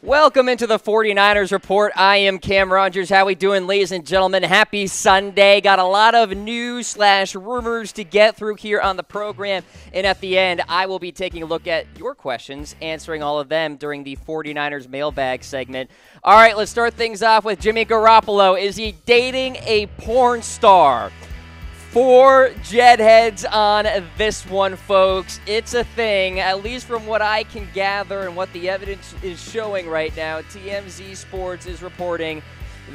Welcome into the 49ers Report. I am Cam Rogers. How we doing, ladies and gentlemen? Happy Sunday. Got a lot of news/rumors to get through here on the program. And at the end, I will be taking a look at your questions, answering all of them during the 49ers mailbag segment. All right, let's start things off with Jimmy Garoppolo. Is he dating a porn star? 4 jet heads on this one, folks. It's a thing, at least from what I can gather and what the evidence is showing right now. TMZ Sports is reporting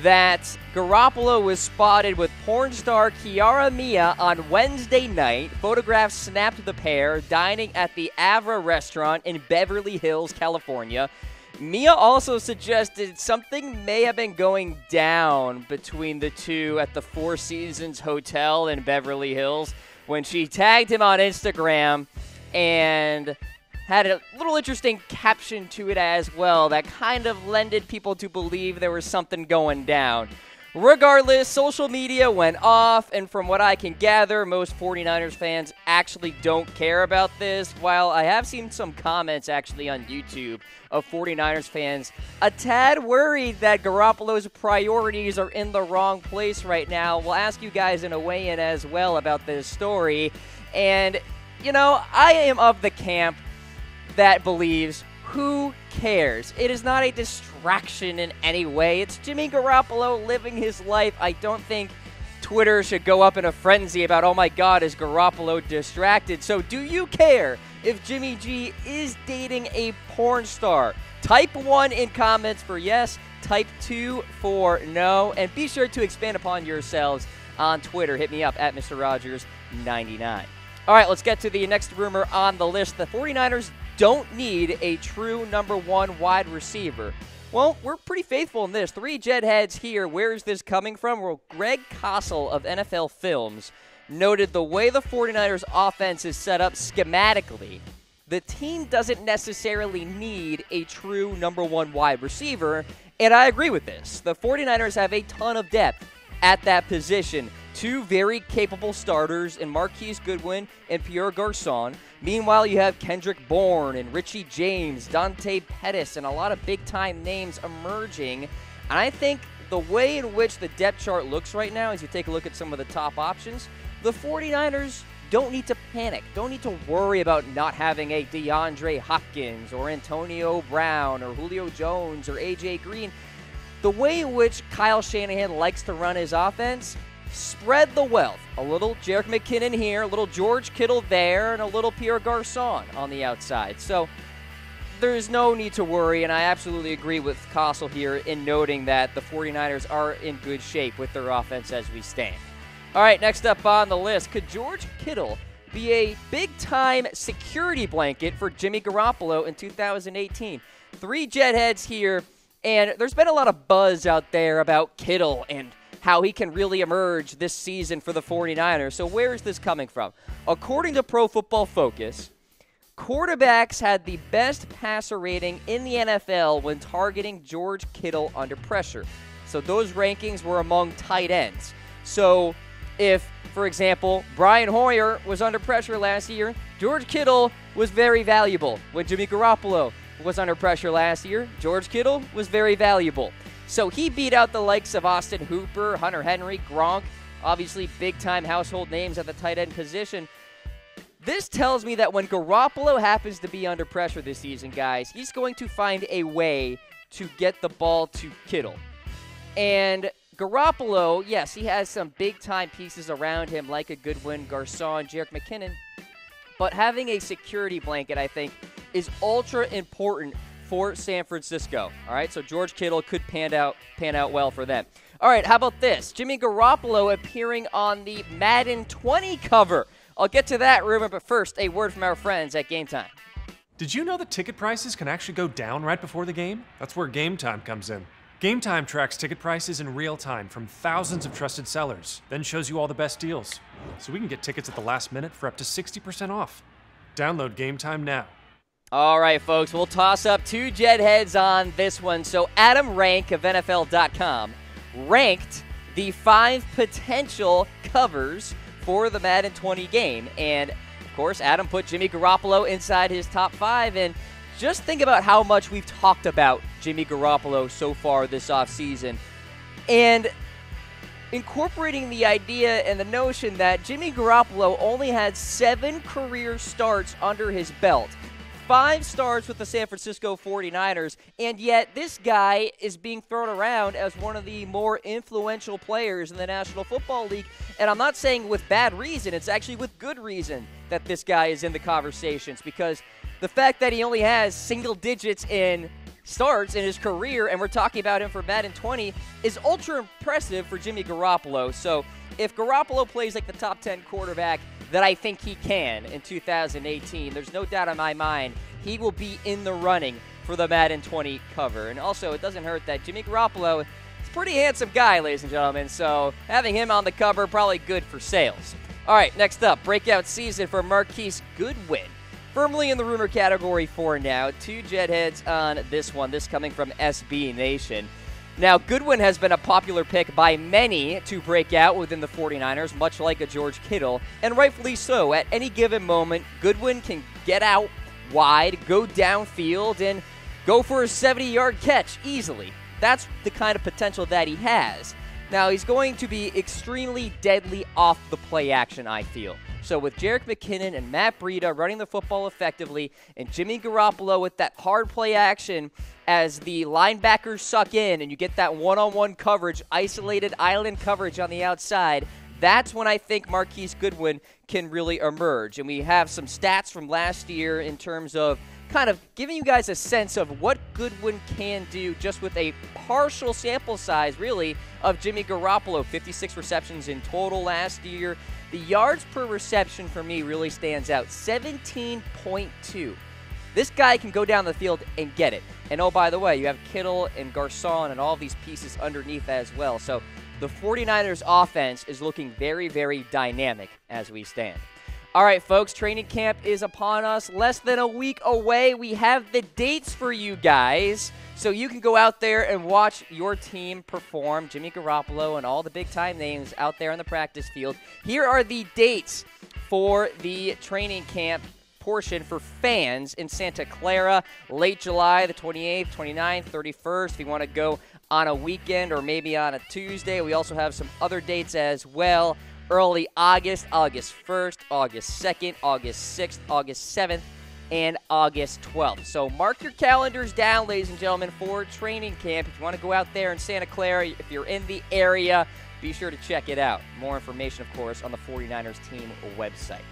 that Garoppolo was spotted with porn star Mia on Wednesday night. Photographs snapped the pair dining at the Avra restaurant in Beverly Hills, California. Mia also suggested something may have been going down between the two at the Four Seasons Hotel in Beverly Hills when she tagged him on Instagram and had a little interesting caption to it as well that kind of lended people to believe there was something going down. Regardless, social media went off, and from what I can gather, most 49ers fans actually don't care about this, while I have seen some comments actually on YouTube of 49ers fans a tad worried that Garoppolo's priorities are in the wrong place right now. We'll ask you guys in a weigh-in as well about this story, and, you know, I am of the camp that believes who cares? It is not a distraction in any way. It's Jimmy Garoppolo living his life. I don't think Twitter should go up in a frenzy about, oh my God, is Garoppolo distracted? So do you care if Jimmy G is dating a porn star? Type 1 in comments for yes, type 2 for no, and be sure to expand upon yourselves on Twitter. Hit me up at Mr. Rogers99. All right, let's get to the next rumor on the list. The 49ers don't need a true number 1 wide receiver. Well, we're pretty faithful in this. 3 jet heads here. Where is this coming from? Well, Greg Kossel of NFL Films noted the way the 49ers offense is set up schematically, the team doesn't necessarily need a true number 1 wide receiver, and I agree with this. The 49ers have a ton of depth at that position. 2 very capable starters in Marquise Goodwin and Pierre Garçon. Meanwhile, you have Kendrick Bourne and Richie James, Dante Pettis, and a lot of big-time names emerging. And I think the way in which the depth chart looks right now, as you take a look at some of the top options, the 49ers don't need to panic, don't need to worry about not having a DeAndre Hopkins or Antonio Brown or Julio Jones or A.J. Green. The way in which Kyle Shanahan likes to run his offense, spread the wealth. A little Jerick McKinnon here, a little George Kittle there, and a little Pierre Garçon on the outside. So there's no need to worry, and I absolutely agree with Kossel here in noting that the 49ers are in good shape with their offense as we stand. All right, next up on the list, could George Kittle be a big-time security blanket for Jimmy Garoppolo in 2018? 3 jet heads here, and there's been a lot of buzz out there about Kittle and how he can really emerge this season for the 49ers. So where is this coming from? According to Pro Football Focus, quarterbacks had the best passer rating in the NFL when targeting George Kittle under pressure. So those rankings were among tight ends. So if, for example, Brian Hoyer was under pressure last year, George Kittle was very valuable. When Jimmy Garoppolo was under pressure last year, George Kittle was very valuable. So he beat out the likes of Austin Hooper, Hunter Henry, Gronk, obviously big-time household names at the tight end position. This tells me that when Garoppolo happens to be under pressure this season, guys, he's going to find a way to get the ball to Kittle. And Garoppolo, yes, he has some big-time pieces around him like a Goodwin, Garçon, Jerick McKinnon, but having a security blanket, I think, is ultra important for San Francisco. All right, so George Kittle could pan out well for them. All right, how about this? Jimmy Garoppolo appearing on the Madden 20 cover. I'll get to that rumor, but first, a word from our friends at Game Time. Did you know that ticket prices can actually go down right before the game? That's where Game Time comes in. Game Time tracks ticket prices in real time from thousands of trusted sellers, then shows you all the best deals. So we can get tickets at the last minute for up to 60% off. Download Game Time now. All right, folks, we'll toss up 2 jet heads on this one. So Adam Rank of NFL.com ranked the 5 potential covers for the Madden 20 game. And, of course, Adam put Jimmy Garoppolo inside his top 5, and just think about how much we've talked about Jimmy Garoppolo so far this offseason. And incorporating the idea and the notion that Jimmy Garoppolo only had 7 career starts under his belt. 5 starts with the San Francisco 49ers, and yet this guy is being thrown around as one of the more influential players in the National Football League. And I'm not saying with bad reason, it's actually with good reason that this guy is in the conversations, because the fact that he only has single digits in starts in his career, and we're talking about him for Madden 20, is ultra impressive for Jimmy Garoppolo. So if Garoppolo plays like the top 10 quarterback that I think he can in 2018, there's no doubt in my mind he will be in the running for the Madden 20 cover. And also, it doesn't hurt that Jimmy Garoppolo is a pretty handsome guy, ladies and gentlemen, so having him on the cover, probably good for sales. All right, next up, breakout season for Marquise Goodwin. Firmly in the rumor category for now. 2 jet heads on this one, this coming from SB Nation. Now, Goodwin has been a popular pick by many to break out within the 49ers, much like a George Kittle, and rightfully so. At any given moment, Goodwin can get out wide, go downfield, and go for a 70-yard catch easily. That's the kind of potential that he has. Now, he's going to be extremely deadly off the play action, I feel. So with Jerick McKinnon and Matt Breida running the football effectively, and Jimmy Garoppolo with that hard play action as the linebackers suck in and you get that one-on-one coverage, isolated island coverage on the outside, that's when I think Marquise Goodwin can really emerge. And we have some stats from last year in terms of kind of giving you guys a sense of what Goodwin can do just with a partial sample size, really, of Jimmy Garoppolo. 56 receptions in total last year. The yards per reception for me really stands out, 17.2. This guy can go down the field and get it. And oh, by the way, you have Kittle and Garcon and all these pieces underneath as well. So the 49ers offense is looking very, very dynamic as we stand. All right, folks, training camp is upon us. Less than a week away. We have the dates for you guys, so you can go out there and watch your team perform. Jimmy Garoppolo and all the big-time names out there on the practice field. Here are the dates for the training camp portion for fans in Santa Clara. Late July, the 28th, 29th, 31st. If you want to go on a weekend or maybe on a Tuesday. We also have some other dates as well. Early August, August 1st, August 2nd, August 6th, August 7th, and August 12th. So mark your calendars down, ladies and gentlemen, for training camp. If you want to go out there in Santa Clara, if you're in the area, be sure to check it out. More information, of course, on the 49ers team website.